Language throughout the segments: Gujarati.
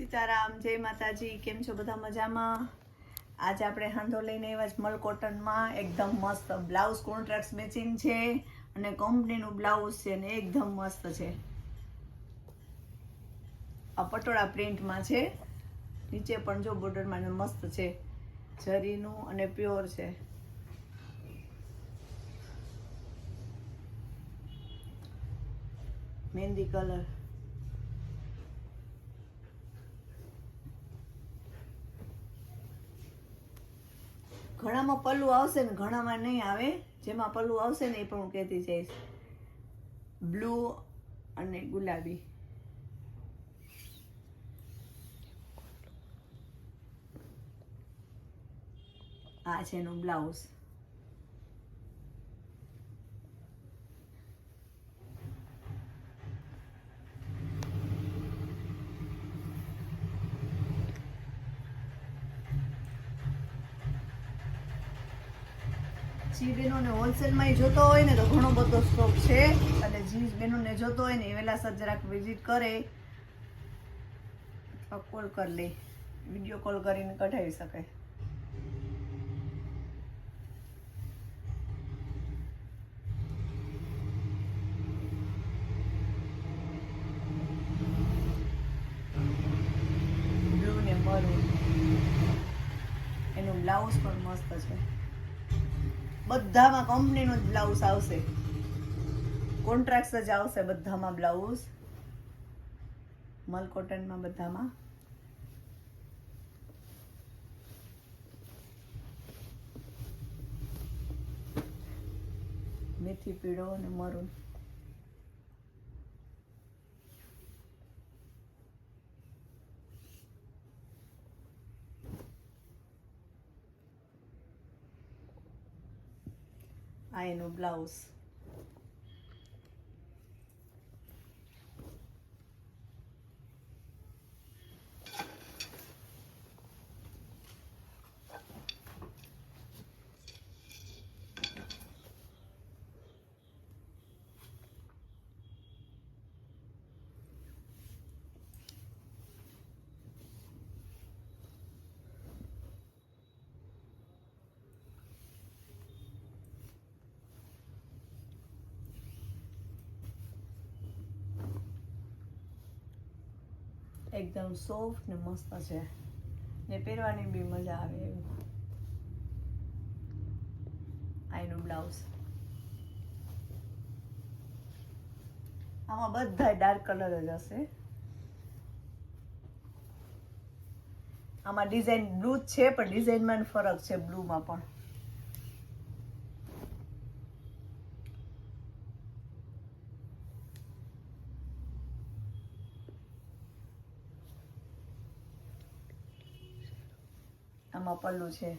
સીતારામ, જય માતાજી. કેમ છો બધા? મજામાં? આજે આપણે હાંધો લઈને આવ્યા છે મલ કોટનમાં. એકદમ મસ્ત બ્લાઉઝ કોન્ટ્રાસ્ટ મેચિંગ છે અને કંપનીનું બ્લાઉઝ છે ને એકદમ મસ્ત છે. આ પટોળા પ્રિન્ટમાં છે, નીચે પણ જો બોર્ડરમાં મસ્ત છે, જરીનું અને પ્યોર છે. મહેંદી કલર. ઘણામાં પલ્લું આવશે ને ઘણામાં નહીં આવે. જેમાં પલ્લું આવશે ને એ પણ હું કહેતી જઈશ. બ્લુ અને ગુલાબી. આ છે એનું બ્લાઉઝ. જી બહેનોને હોલસેલમાં જોતો હોય ને તો ઘણો બધો સ્ટોક છે, અને જી બહેનોને જોતો હોય ને એ વહેલાસર જરાક વિઝિટ કરે અથવા કોલ કરી લે, વિડીયો કોલ કરીને કઢાવી શકે. બ્લુ ને મરૂન. એનું બ્લાઉઝ પણ મસ્ત છે. બધામાં કંપનીનું જ બ્લાઉઝ આવશે, કોન્ટ્રાક્ટ જ આવશે બધામાં બ્લાઉઝ, મલ કોટનમાં બધામાં. મેથી પીળો અને મરૂન. આ એનું બ્લાઉઝ. એકદમ સોફ્ટ ને મસ્ત છે, ને પહેરવાની બી મજા આવે એવું. આ એનું બ્લાઉઝ. આમાં બધા ડાર્ક કલર જ હશે. આમાં ડિઝાઇન બ્લુ જ છે, પણ ડિઝાઇનમાં ફરક છે બ્લુમાં પણ. આમાં પલ્લું છે.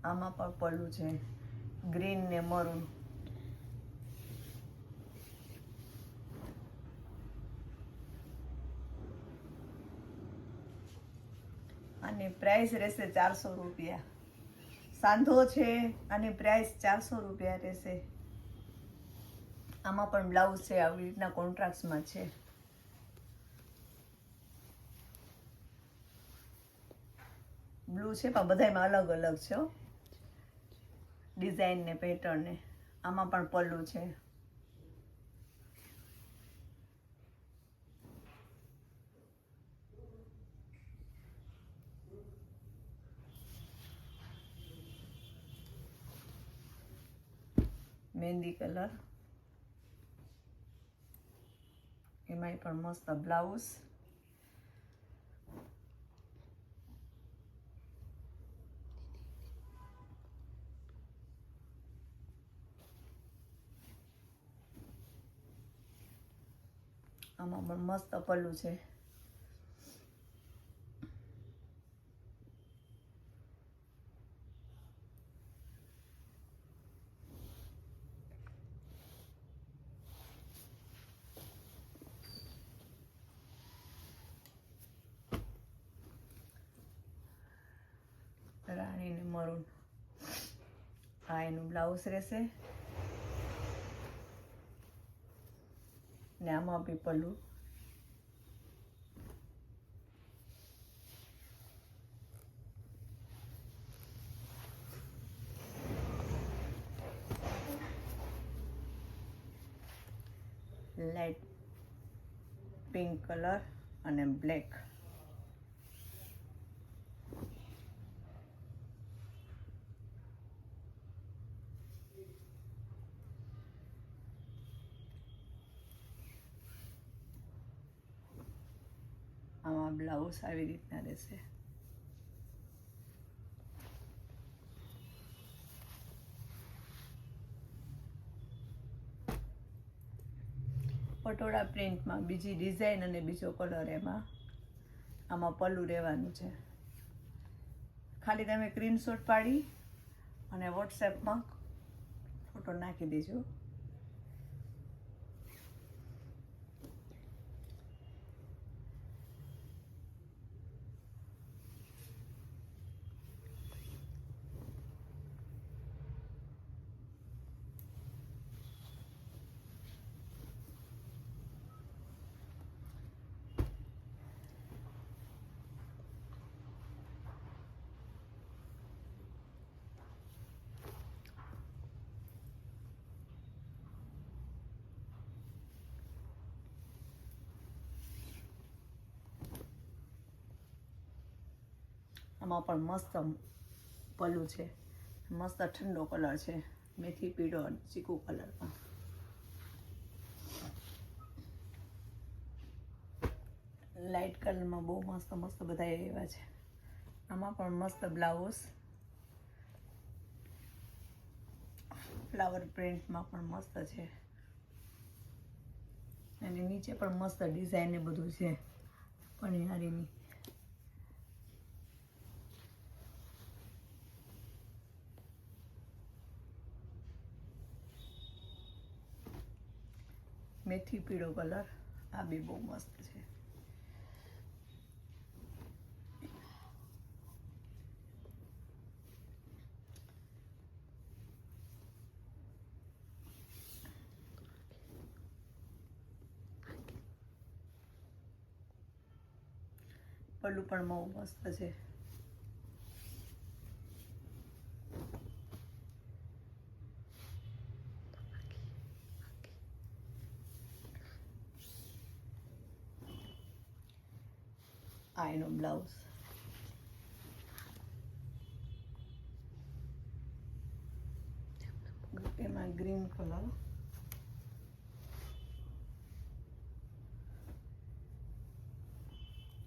આમાં પણ પલ્લું છે, ગ્રીન ને મરૂન. આની પ્રાઇસ રહેશે 400 રૂપિયા. સાંધો છે, આની પ્રાઇસ 400 રૂપિયા રહેશે. આમાં પણ બ્લાઉઝ છે, આવી રીતના કોન્ટ્રાસ્ટમાં છે. બ્લુ છે, પણ બધામાં અલગ અલગ છે ડિઝાઇન ને પેટર્ન ને. આમાં પણ પલ્લું છે. મહેંદી કલર. એમાંય પણ મસ્ત બ્લાઉઝ. આમાં પણ મસ્ત પલ્લું છે. બ્લાઉઝ રહેશે ને આમાં બી પલ્લું. લાઇટ પિંક કલર અને બ્લેક. આમાં બ્લાઉઝ આવી રીતના રહેશે. પટોળા પ્રિન્ટમાં બીજી ડિઝાઇન અને બીજો કલર એમાં. આમાં પલ્લું રહેવાનું છે. ખાલી તમે સ્ક્રીનશોટ પાડી અને વોટ્સએપમાં ફોટો નાખી દેજો. આમાં પણ મસ્ત પલ્લું છે. મસ્ત ઠંડો કલર છે, મેથી પીળો અને ચીકુ કલરમાં. લાઇટ કલરમાં બહુ મસ્ત મસ્ત બધા એવા છે. આમાં પણ મસ્ત બ્લાઉઝ ફ્લાવર પ્રિન્ટમાં પણ મસ્ત છે અને નીચે પણ મસ્ત ડિઝાઇન ને બધું છે પનિયારીની. મેથી પીળો કલર આ બી બહુ મસ્ત છે. પલ્લું પણ બહુ મસ્ત છે. આ એનો બ્લાઉઝ. એમાં ગ્રીન કલર.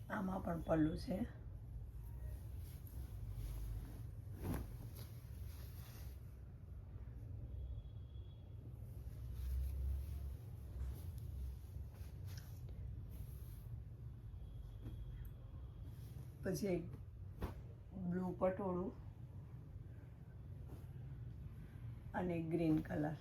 આમાં પણ પલ્લું છે. પછી એક બ્લુ પટોળું અને ગ્રીન કલર.